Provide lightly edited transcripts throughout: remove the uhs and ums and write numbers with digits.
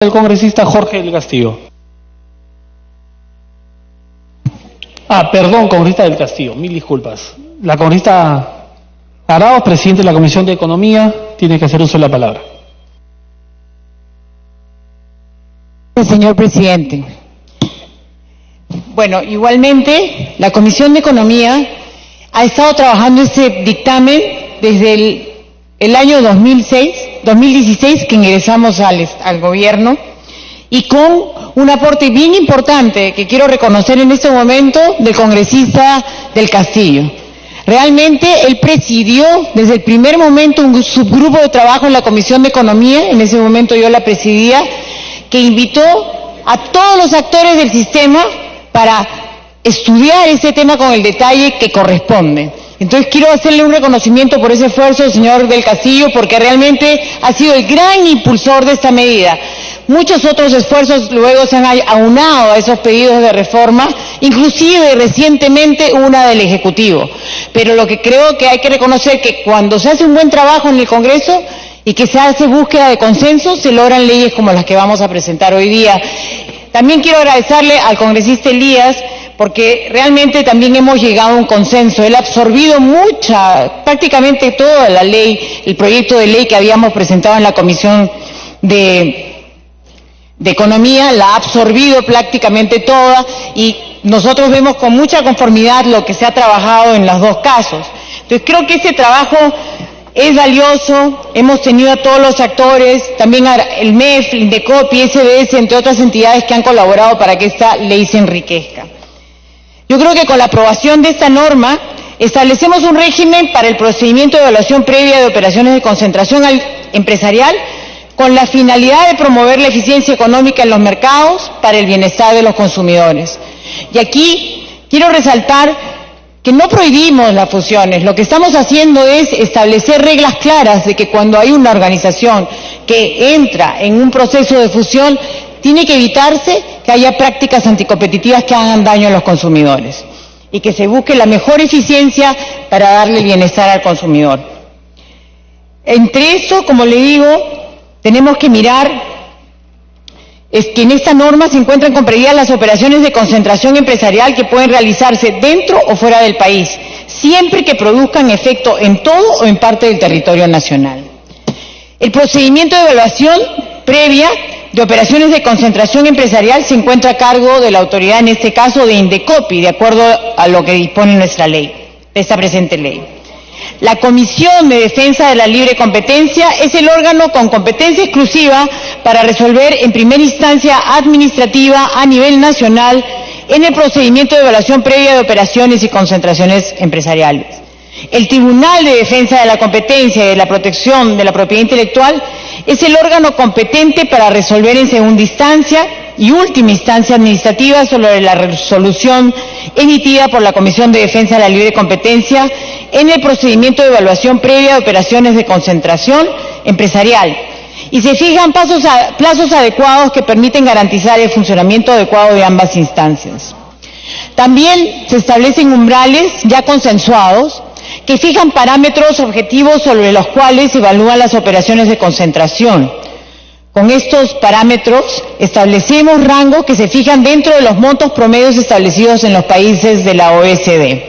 El congresista Jorge del Castillo. Perdón, congresista del Castillo, mil disculpas. La congresista Arauz, presidente de la Comisión de Economía, tiene que hacer uso de la palabra. Señor presidente. Bueno, igualmente, la Comisión de Economía ha estado trabajando este dictamen desde el año 2016 que ingresamos al gobierno, y con un aporte bien importante que quiero reconocer en este momento del congresista del Castillo. Realmente él presidió desde el primer momento un subgrupo de trabajo en la Comisión de Economía, en ese momento yo la presidía, que invitó a todos los actores del sistema para estudiar este tema con el detalle que corresponde. Entonces quiero hacerle un reconocimiento por ese esfuerzo, señor del Castillo, porque realmente ha sido el gran impulsor de esta medida. Muchos otros esfuerzos luego se han aunado a esos pedidos de reforma, inclusive recientemente una del Ejecutivo. Pero lo que creo que hay que reconocer que cuando se hace un buen trabajo en el Congreso y que se hace búsqueda de consenso, se logran leyes como las que vamos a presentar hoy día. También quiero agradecerle al congresista Elías, porque realmente también hemos llegado a un consenso. Él ha absorbido prácticamente toda la ley, el proyecto de ley que habíamos presentado en la Comisión de Economía, la ha absorbido prácticamente toda, y nosotros vemos con mucha conformidad lo que se ha trabajado en los dos casos. Entonces creo que este trabajo es valioso, hemos tenido a todos los actores, también el MEF, el INDECOPI, SBS, entre otras entidades que han colaborado para que esta ley se enriquezca. Yo creo que con la aprobación de esta norma establecemos un régimen para el procedimiento de evaluación previa de operaciones de concentración empresarial con la finalidad de promover la eficiencia económica en los mercados para el bienestar de los consumidores. Y aquí quiero resaltar que no prohibimos las fusiones, lo que estamos haciendo es establecer reglas claras de que cuando hay una organización que entra en un proceso de fusión, tiene que evitarse que haya prácticas anticompetitivas que hagan daño a los consumidores y que se busque la mejor eficiencia para darle bienestar al consumidor. Entre eso, como le digo, tenemos que mirar que en esta norma se encuentran comprendidas las operaciones de concentración empresarial que pueden realizarse dentro o fuera del país, siempre que produzcan efecto en todo o en parte del territorio nacional. El procedimiento de evaluación previa de operaciones de concentración empresarial se encuentra a cargo de la autoridad, en este caso de INDECOPI, de acuerdo a lo que dispone nuestra ley, esta presente ley. La Comisión de Defensa de la Libre Competencia es el órgano con competencia exclusiva para resolver en primera instancia administrativa a nivel nacional en el procedimiento de evaluación previa de operaciones y concentraciones empresariales. El Tribunal de Defensa de la Competencia y de la Protección de la Propiedad Intelectual es el órgano competente para resolver en segunda instancia y última instancia administrativa sobre la resolución emitida por la Comisión de Defensa de la Libre Competencia en el procedimiento de evaluación previa de operaciones de concentración empresarial, y se fijan plazos adecuados que permiten garantizar el funcionamiento adecuado de ambas instancias. También se establecen umbrales ya consensuados que fijan parámetros objetivos sobre los cuales se evalúan las operaciones de concentración. Con estos parámetros establecemos rangos que se fijan dentro de los montos promedios establecidos en los países de la OECD,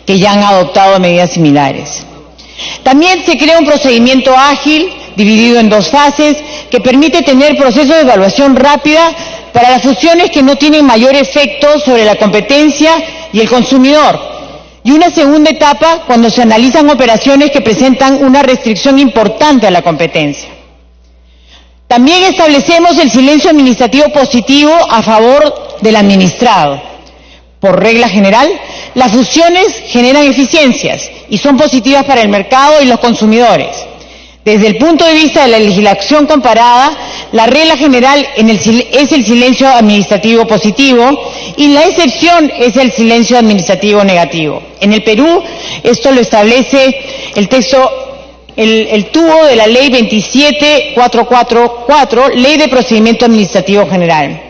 que ya han adoptado medidas similares. También se crea un procedimiento ágil, dividido en dos fases, que permite tener procesos de evaluación rápida para las fusiones que no tienen mayor efecto sobre la competencia y el consumidor, y una segunda etapa cuando se analizan operaciones que presentan una restricción importante a la competencia. También establecemos el silencio administrativo positivo a favor del administrado. Por regla general, las fusiones generan eficiencias y son positivas para el mercado y los consumidores. Desde el punto de vista de la legislación comparada, la regla general es el silencio administrativo positivo y la excepción es el silencio administrativo negativo. En el Perú, esto lo establece el texto, el tubo de la Ley 27444, Ley de Procedimiento Administrativo General.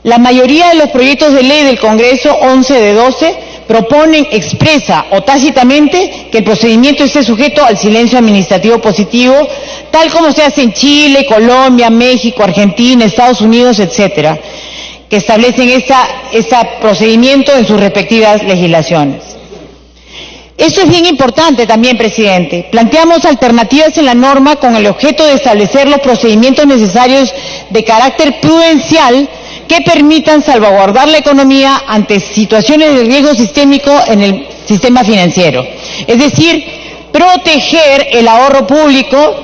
La mayoría de los proyectos de ley del Congreso, 11 de 12, proponen expresa o tácitamente que el procedimiento esté sujeto al silencio administrativo positivo, tal como se hace en Chile, Colombia, México, Argentina, Estados Unidos, etcétera, que establecen este procedimiento en sus respectivas legislaciones. Esto es bien importante también, presidente. Planteamos alternativas en la norma con el objeto de establecer los procedimientos necesarios de carácter prudencial que permitan salvaguardar la economía ante situaciones de riesgo sistémico en el sistema financiero. Es decir, proteger el ahorro público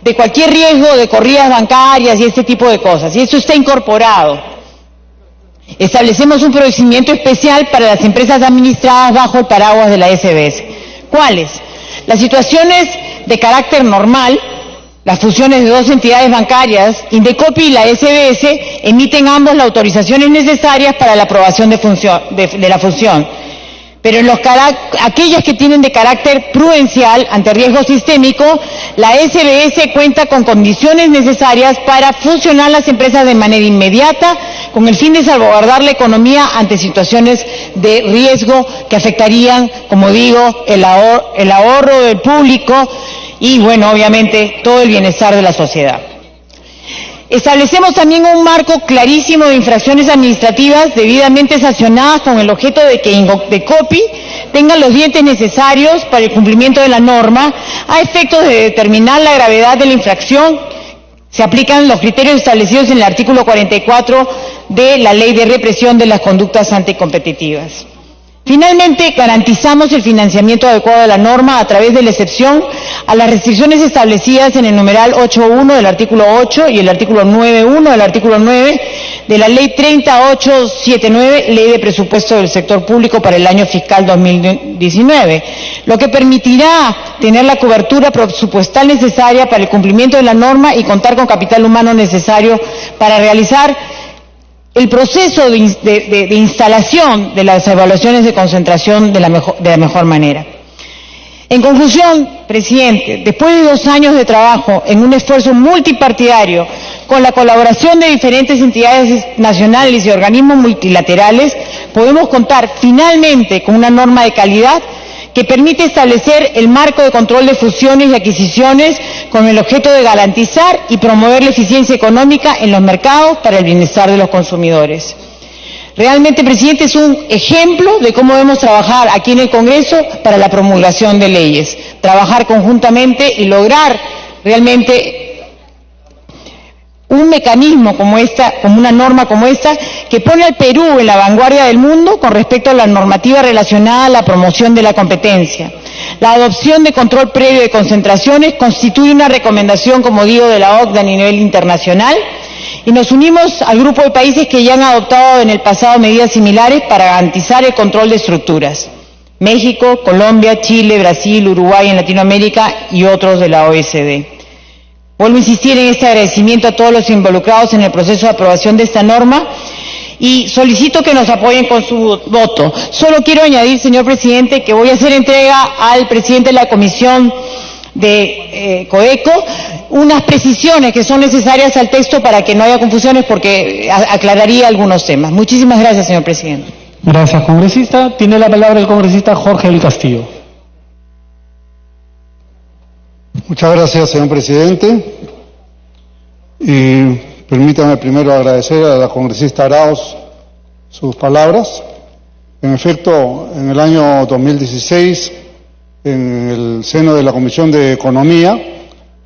de cualquier riesgo de corridas bancarias y este tipo de cosas. Y eso está incorporado. Establecemos un procedimiento especial para las empresas administradas bajo el paraguas de la SBS. ¿Cuáles? Las situaciones de carácter normal, las fusiones de dos entidades bancarias, Indecopi y la SBS, emiten ambos las autorizaciones necesarias para la aprobación de la fusión. Pero en aquellas que tienen de carácter prudencial ante riesgo sistémico, la SBS cuenta con condiciones necesarias para fusionar las empresas de manera inmediata con el fin de salvaguardar la economía ante situaciones de riesgo que afectarían, como digo, el ahorro del público y, bueno, obviamente, todo el bienestar de la sociedad. Establecemos también un marco clarísimo de infracciones administrativas debidamente sancionadas con el objeto de que Indecopi tenga los dientes necesarios para el cumplimiento de la norma a efectos de determinar la gravedad de la infracción. Se aplican los criterios establecidos en el artículo 44 de la Ley de Represión de las Conductas Anticompetitivas. Finalmente, garantizamos el financiamiento adecuado de la norma a través de la excepción a las restricciones establecidas en el numeral 8.1 del artículo 8 y el artículo 9.1 del artículo 9 de la Ley 30879, Ley de Presupuesto del Sector Público para el año fiscal 2019, lo que permitirá tener la cobertura presupuestal necesaria para el cumplimiento de la norma y contar con capital humano necesario para realizar el proceso de instalación de las evaluaciones de concentración de la mejor manera. En conclusión, presidente, después de 2 años de trabajo en un esfuerzo multipartidario con la colaboración de diferentes entidades nacionales y organismos multilaterales, podemos contar finalmente con una norma de calidad que permite establecer el marco de control de fusiones y adquisiciones con el objeto de garantizar y promover la eficiencia económica en los mercados para el bienestar de los consumidores. Realmente, presidente, es un ejemplo de cómo debemos trabajar aquí en el Congreso para la promulgación de leyes, trabajar conjuntamente y lograr realmente un mecanismo como una norma como esta, que pone al Perú en la vanguardia del mundo con respecto a la normativa relacionada a la promoción de la competencia. La adopción de control previo de concentraciones constituye una recomendación, como digo, de la OCDE a nivel internacional, y nos unimos al grupo de países que ya han adoptado en el pasado medidas similares para garantizar el control de estructuras. México, Colombia, Chile, Brasil, Uruguay en Latinoamérica y otros de la OECD. Vuelvo a insistir en este agradecimiento a todos los involucrados en el proceso de aprobación de esta norma y solicito que nos apoyen con su voto. Solo quiero añadir, señor presidente, que voy a hacer entrega al presidente de la Comisión de Codeco unas precisiones que son necesarias al texto para que no haya confusiones, porque aclararía algunos temas. Muchísimas gracias, señor presidente. Gracias, congresista. Tiene la palabra el congresista Jorge del Castillo. Muchas gracias, señor presidente. Y permítame primero agradecer a la congresista Arauz sus palabras. En efecto, en el año 2016, en el seno de la Comisión de Economía,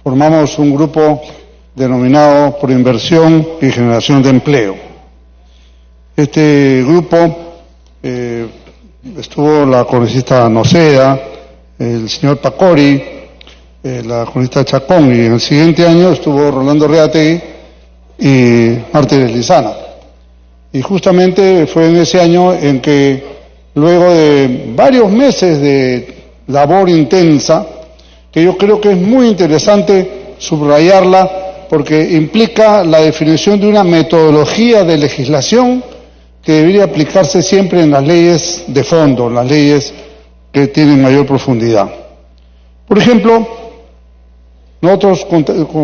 formamos un grupo denominado Proinversión y Generación de Empleo. Este grupo estuvo la congresista Noceda, el señor Pacori, la congresista Chacón, y en el siguiente año estuvo Rolando Reategui y Martínez Lizana. Y justamente fue en ese año en que, luego de varios meses de labor intensa, que yo creo que es muy interesante subrayarla, porque implica la definición de una metodología de legislación que debería aplicarse siempre en las leyes de fondo, en las leyes que tienen mayor profundidad. Por ejemplo, nosotros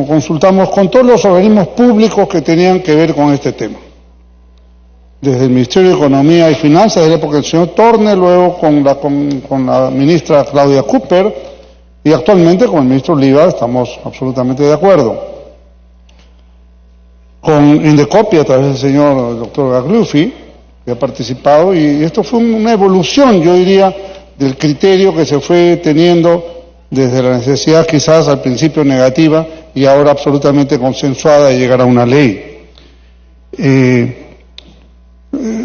consultamos con todos los organismos públicos que tenían que ver con este tema. desde el Ministerio de Economía y Finanzas, de la época del señor Torne, luego con la ministra Claudia Cooper y actualmente con el ministro Oliva estamos absolutamente de acuerdo. Con Indecopi a través del señor doctor Gagliuffi, que ha participado, y esto fue una evolución, yo diría, del criterio que se fue teniendo desde la necesidad quizás al principio negativa y ahora absolutamente consensuada de llegar a una ley.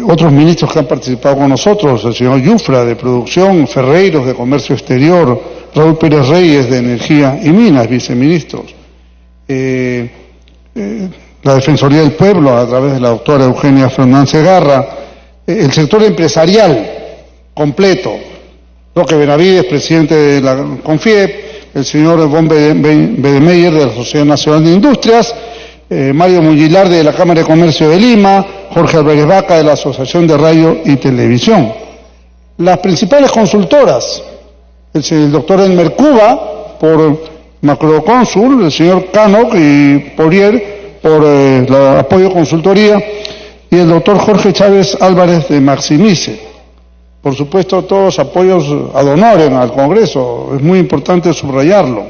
Otros ministros que han participado con nosotros, el señor Yufra de Producción, Ferreiros de Comercio Exterior, Raúl Pérez Reyes de Energía y Minas, viceministros, la Defensoría del Pueblo a través de la doctora Eugenia Fernández Segarra, el sector empresarial completo, Roque Benavides, presidente de la CONFIEP, el señor Von Bedemeyer de la Sociedad Nacional de Industrias, Mario Mugilar de la Cámara de Comercio de Lima, Jorge Álvarez Vaca de la Asociación de Radio y Televisión. Las principales consultoras, el doctor Elmer Cuba por Macrocónsul, el señor Canoc y Porier por el apoyo consultoría y el doctor Jorge Chávez Álvarez de Maximice. Por supuesto, todos apoyos ad honorem al Congreso, es muy importante subrayarlo.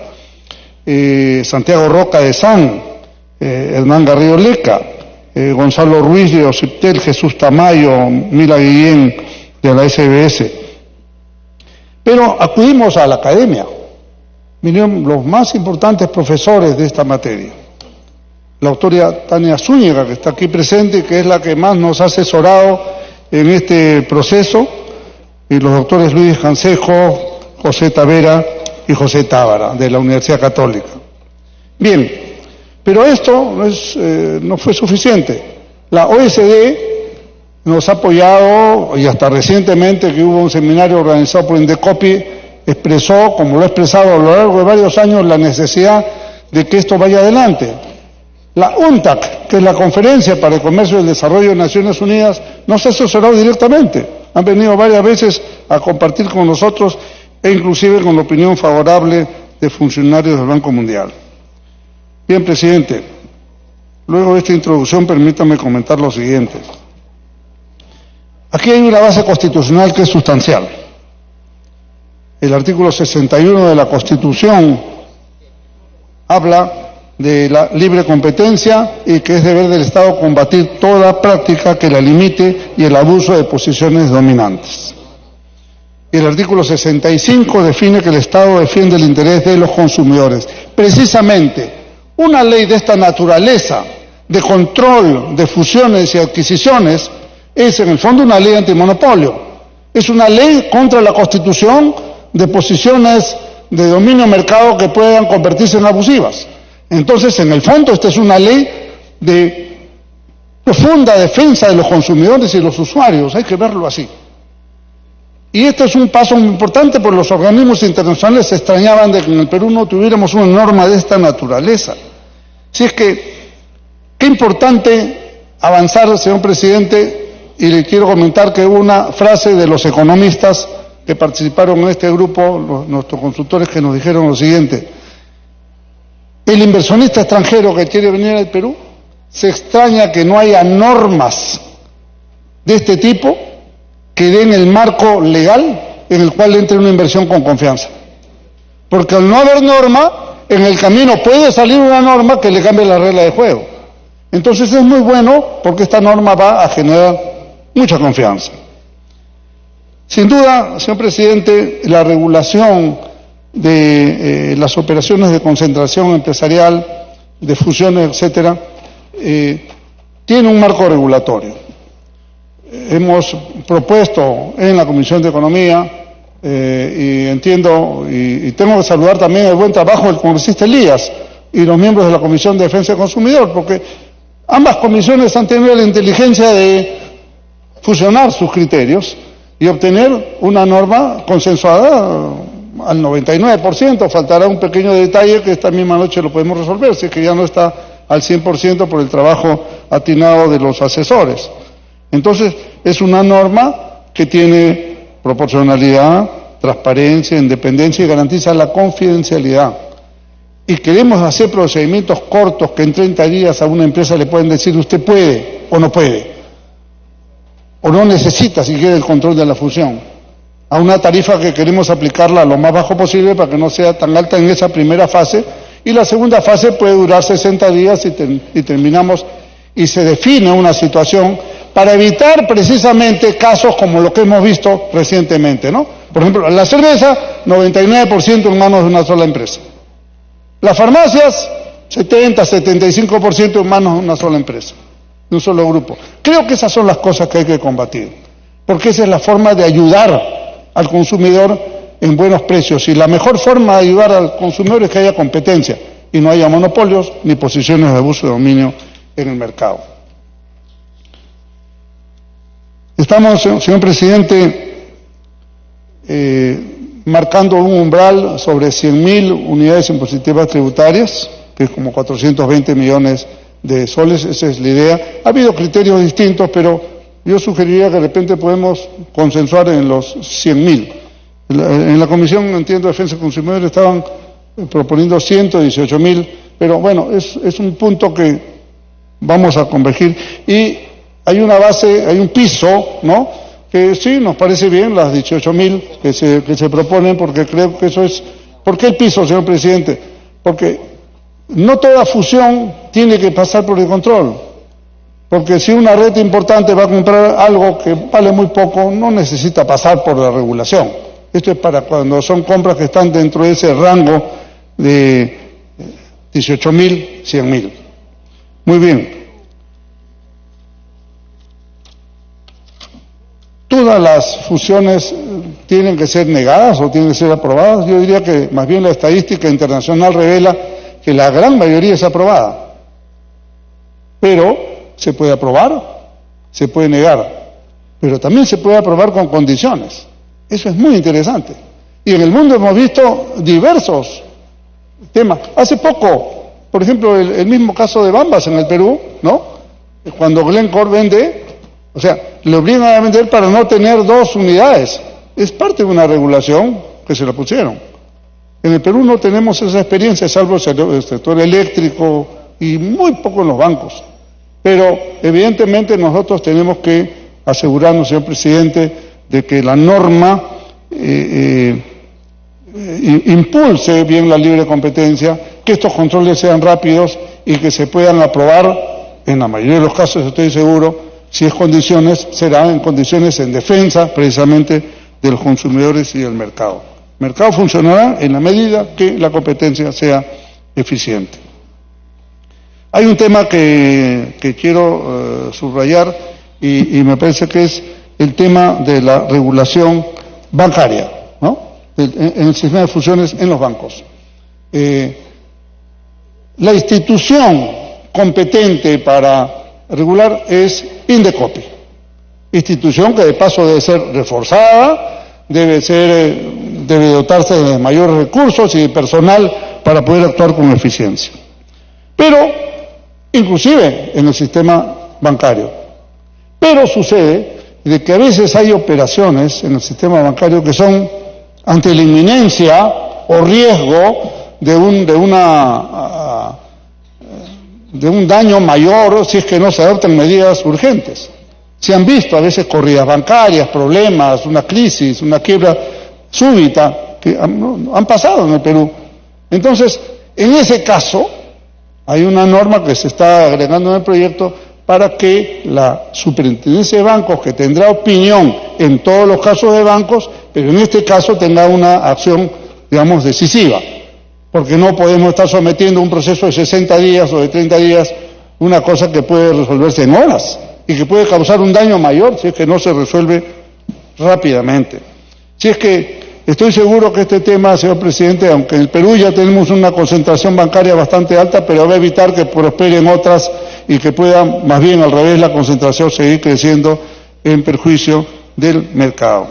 Santiago Roca de SAN, Hernán Garrido Leca, Gonzalo Ruiz de Ociptel, Jesús Tamayo, Mila Guillén de la SBS. Pero acudimos a la academia, vinieron los más importantes profesores de esta materia. La doctora Tania Zúñiga, que está aquí presente, que es la que más nos ha asesorado en este proceso, y los doctores Luis Cansejo, José Tavera y José Tábara, de la Universidad Católica. Bien, pero esto no fue suficiente. La OECD nos ha apoyado, y hasta recientemente que hubo un seminario organizado por Indecopi, expresó, como lo ha expresado a lo largo de varios años, la necesidad de que esto vaya adelante. La UNTAC, que es la Conferencia para el Comercio y el Desarrollo de Naciones Unidas, nos ha asesorado directamente. Han venido varias veces a compartir con nosotros e inclusive con la opinión favorable de funcionarios del Banco Mundial. Bien, presidente, luego de esta introducción permítame comentar lo siguiente. Aquí hay una base constitucional que es sustancial. El artículo 61 de la Constitución habla de la libre competencia y que es deber del Estado combatir toda práctica que la limite y el abuso de posiciones dominantes. Y el artículo 65 define que el Estado defiende el interés de los consumidores. Precisamente, una ley de esta naturaleza, de control de fusiones y adquisiciones, es en el fondo una ley antimonopolio. Es una ley contra la constitución de posiciones de dominio mercado que puedan convertirse en abusivas. Entonces, en el fondo, esta es una ley de profunda defensa de los consumidores y los usuarios, hay que verlo así. Y este es un paso muy importante porque los organismos internacionales se extrañaban de que en el Perú no tuviéramos una norma de esta naturaleza. Así es que, qué importante avanzar, señor presidente, y le quiero comentar que hubo una frase de los economistas que participaron en este grupo, nuestros consultores, que nos dijeron lo siguiente: el inversionista extranjero que quiere venir al Perú se extraña que no haya normas de este tipo que den el marco legal en el cual entre una inversión con confianza. Porque al no haber norma, en el camino puede salir una norma que le cambie la regla de juego. Entonces es muy bueno porque esta norma va a generar mucha confianza. Sin duda, señor presidente, la regulación de las operaciones de concentración empresarial, de fusiones, etcétera, tiene un marco regulatorio. Hemos propuesto en la Comisión de Economía, y entiendo, y tengo que saludar también el buen trabajo del congresista Elías y los miembros de la Comisión de Defensa del Consumidor, porque ambas comisiones han tenido la inteligencia de fusionar sus criterios y obtener una norma consensuada al 99%, faltará un pequeño detalle que esta misma noche lo podemos resolver, si es que ya no está al 100% por el trabajo atinado de los asesores. Entonces, es una norma que tiene proporcionalidad, transparencia, independencia y garantiza la confidencialidad. Y queremos hacer procedimientos cortos que en 30 días a una empresa le pueden decir usted puede o no puede. o no necesita siquiera el control de la fusión, a una tarifa que queremos aplicarla lo más bajo posible para que no sea tan alta en esa primera fase, y la segunda fase puede durar 60 días y terminamos y se define una situación para evitar precisamente casos como lo que hemos visto recientemente, ¿no? Por ejemplo, la cerveza, 99% en manos de una sola empresa. Las farmacias, 70-75% en manos de una sola empresa, de un solo grupo. Creo que esas son las cosas que hay que combatir, porque esa es la forma de ayudar al consumidor en buenos precios, y la mejor forma de ayudar al consumidor es que haya competencia y no haya monopolios ni posiciones de abuso de dominio en el mercado. Estamos, señor presidente, marcando un umbral sobre 100.000 unidades impositivas tributarias, que es como 420 millones de soles, esa es la idea. Ha habido criterios distintos, pero yo sugeriría que de repente podemos consensuar en los 100.000. En la Comisión, entiendo, de Defensa del Consumidor estaban proponiendo 118.000, pero bueno, es un punto que vamos a convergir. Y hay una base, hay un piso, ¿no?, que sí, nos parece bien, las 18.000 que se proponen, porque creo que eso es... ¿Por qué el piso, señor presidente? Porque no toda fusión tiene que pasar por el control, porque si una red importante va a comprar algo que vale muy poco, no necesita pasar por la regulación. Esto es para cuando son compras que están dentro de ese rango de 18.000, 100.000. Muy bien. ¿Todas las fusiones tienen que ser negadas o tienen que ser aprobadas? Yo diría que más bien la estadística internacional revela que la gran mayoría es aprobada. Pero se puede aprobar, se puede negar, pero también se puede aprobar con condiciones. Eso es muy interesante. Y en el mundo hemos visto diversos temas. Hace poco, por ejemplo, el mismo caso de Bambas en el Perú, ¿no? Cuando Glencore vende, o sea, le obligan a vender para no tener 2 unidades. Es parte de una regulación que se la pusieron. En el Perú no tenemos esa experiencia, salvo el sector eléctrico y muy poco en los bancos. Pero evidentemente nosotros tenemos que asegurarnos, señor presidente, de que la norma impulse bien la libre competencia, que estos controles sean rápidos y que se puedan aprobar, en la mayoría de los casos estoy seguro, si es condiciones, será en condiciones en defensa precisamente de los consumidores y del mercado. El mercado funcionará en la medida que la competencia sea eficiente. Hay un tema que quiero subrayar y me parece que es el tema de la regulación bancaria, ¿no?, en el sistema de fusiones en los bancos. La institución competente para regular es Indecopi, institución que de paso debe ser reforzada, debe dotarse de mayores recursos y de personal para poder actuar con eficiencia. Pero, inclusive en el sistema bancario. Pero sucede de que a veces hay operaciones en el sistema bancario que son ante la inminencia o riesgo de un daño mayor si es que no se adoptan medidas urgentes. Se han visto a veces corridas bancarias, problemas, una crisis, una quiebra súbita, que han pasado en el Perú. Entonces, en ese caso, hay una norma que se está agregando en el proyecto para que la superintendencia de bancos, que tendrá opinión en todos los casos de bancos, pero en este caso tenga una acción, digamos, decisiva. Porque no podemos estar sometiendo un proceso de 60 días o de 30 días, una cosa que puede resolverse en horas y que puede causar un daño mayor si es que no se resuelve rápidamente. Si es que estoy seguro que este tema, señor presidente, aunque en el Perú ya tenemos una concentración bancaria bastante alta, pero va a evitar que prosperen otras y que pueda, más bien al revés, la concentración seguir creciendo en perjuicio del mercado.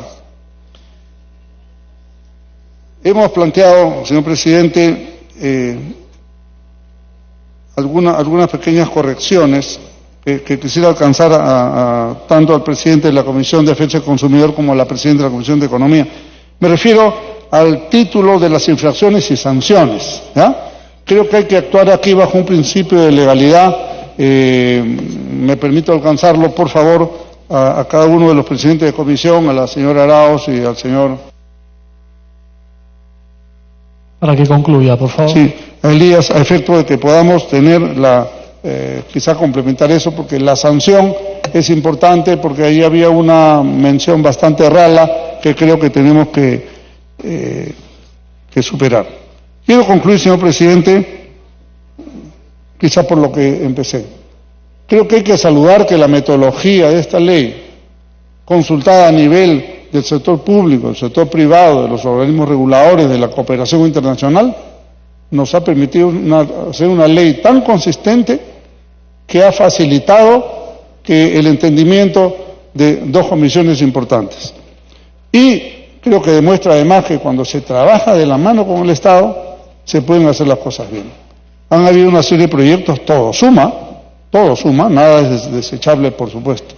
Hemos planteado, señor presidente, algunas pequeñas correcciones que quisiera alcanzar tanto al presidente de la Comisión de Defensa del Consumidor como a la presidenta de la Comisión de Economía. Me refiero al título de las infracciones y sanciones, ¿ya? Creo que hay que actuar aquí bajo un principio de legalidad. Me permito alcanzarlo, por favor, a cada uno de los presidentes de comisión, a la señora Arauz y al señor... Para que concluya, por favor. Sí, a Elías, a efecto de que podamos tener quizá complementar eso, porque la sanción es importante, porque ahí había una mención bastante rala que creo que tenemos que superar. Quiero concluir, señor presidente, quizá por lo que empecé. Creo que hay que saludar que la metodología de esta ley, consultada a nivel del sector público, del sector privado, de los organismos reguladores, de la cooperación internacional, nos ha permitido hacer una ley tan consistente que ha facilitado que el entendimiento de dos comisiones importantes. Y creo que demuestra además que cuando se trabaja de la mano con el Estado, se pueden hacer las cosas bien. Han habido una serie de proyectos, todo suma, nada es desechable, por supuesto.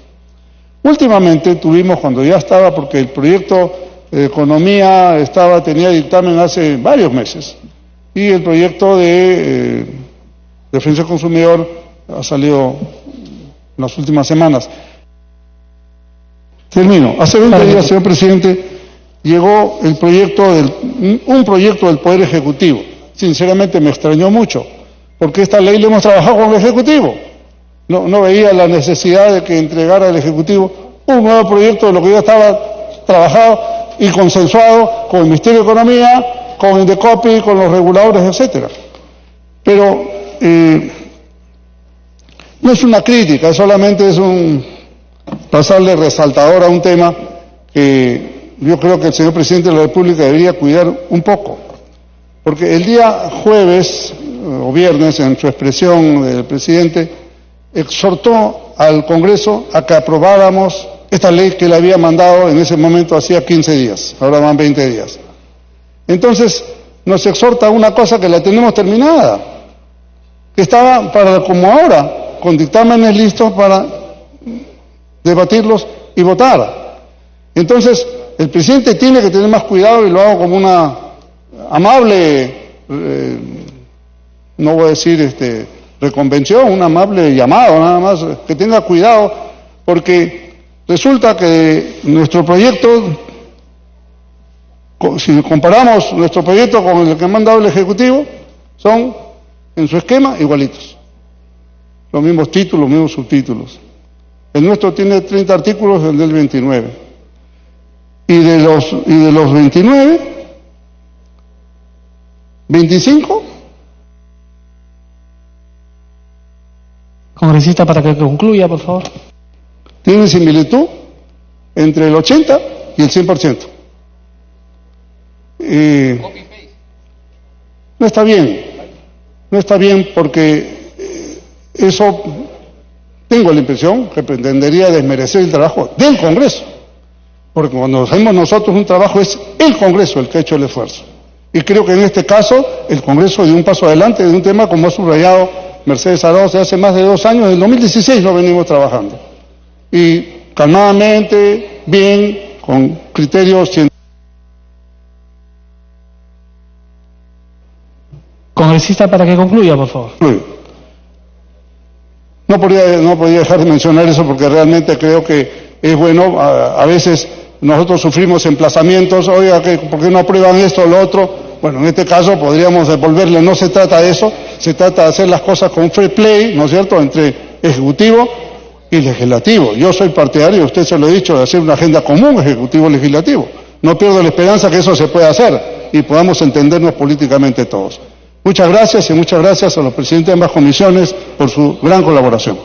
Últimamente tuvimos, cuando ya estaba, porque el proyecto de economía tenía dictamen hace varios meses, y el proyecto de defensa del consumidor ha salido en las últimas semanas. Termino. Hace 20 días, señor presidente, llegó un proyecto del Poder Ejecutivo. Sinceramente me extrañó mucho, porque esta ley la hemos trabajado con el Ejecutivo. No veía la necesidad de que entregara al Ejecutivo un nuevo proyecto de lo que ya estaba trabajado y consensuado con el Ministerio de Economía, con Indecopi, con los reguladores, etcétera. Pero no es una crítica, solamente es un pasarle resaltador a un tema que yo creo que el señor presidente de la República debería cuidar un poco. Porque el día jueves o viernes, en su expresión del presidente, exhortó al Congreso a que aprobáramos esta ley que le había mandado en ese momento hacía 15 días, ahora van 20 días. Entonces nos exhorta a una cosa que la tenemos terminada, que estaba como ahora, con dictámenes listos para debatirlos y votar. Entonces el presidente tiene que tener más cuidado, y lo hago como una amable, no voy a decir reconvención, un amable llamado nada más, que tenga cuidado, porque resulta que nuestro proyecto, si comparamos nuestro proyecto con el que ha mandado el Ejecutivo, son en su esquema igualitos. Los mismos títulos, los mismos subtítulos. El nuestro tiene 30 artículos, el del 29. Y de los 29, 25... Congresista, para que concluya, por favor. Tiene similitud entre el 80 y el 100%. No está bien porque eso, tengo la impresión que pretendería desmerecer el trabajo del Congreso, porque cuando hacemos nosotros un trabajo es el Congreso el que ha hecho el esfuerzo. Y creo que en este caso el Congreso dio un paso adelante de un tema, como ha subrayado Mercedes Arauz, hace más de 2 años, en el 2016 lo venimos trabajando. Y calmadamente, bien, con criterios científicos. Congresista, para que concluya, por favor. No podía dejar de mencionar eso, porque realmente creo que es bueno. A veces nosotros sufrimos emplazamientos, oiga, ¿por qué no aprueban esto o lo otro? Bueno, en este caso podríamos devolverle, no se trata de eso, se trata de hacer las cosas con free play, ¿no es cierto?, entre Ejecutivo y Legislativo. Yo soy partidario, usted se lo he dicho, de hacer una agenda común Ejecutivo-Legislativo. No pierdo la esperanza que eso se pueda hacer y podamos entendernos políticamente todos. Muchas gracias, y muchas gracias a los presidentes de ambas comisiones por su gran colaboración.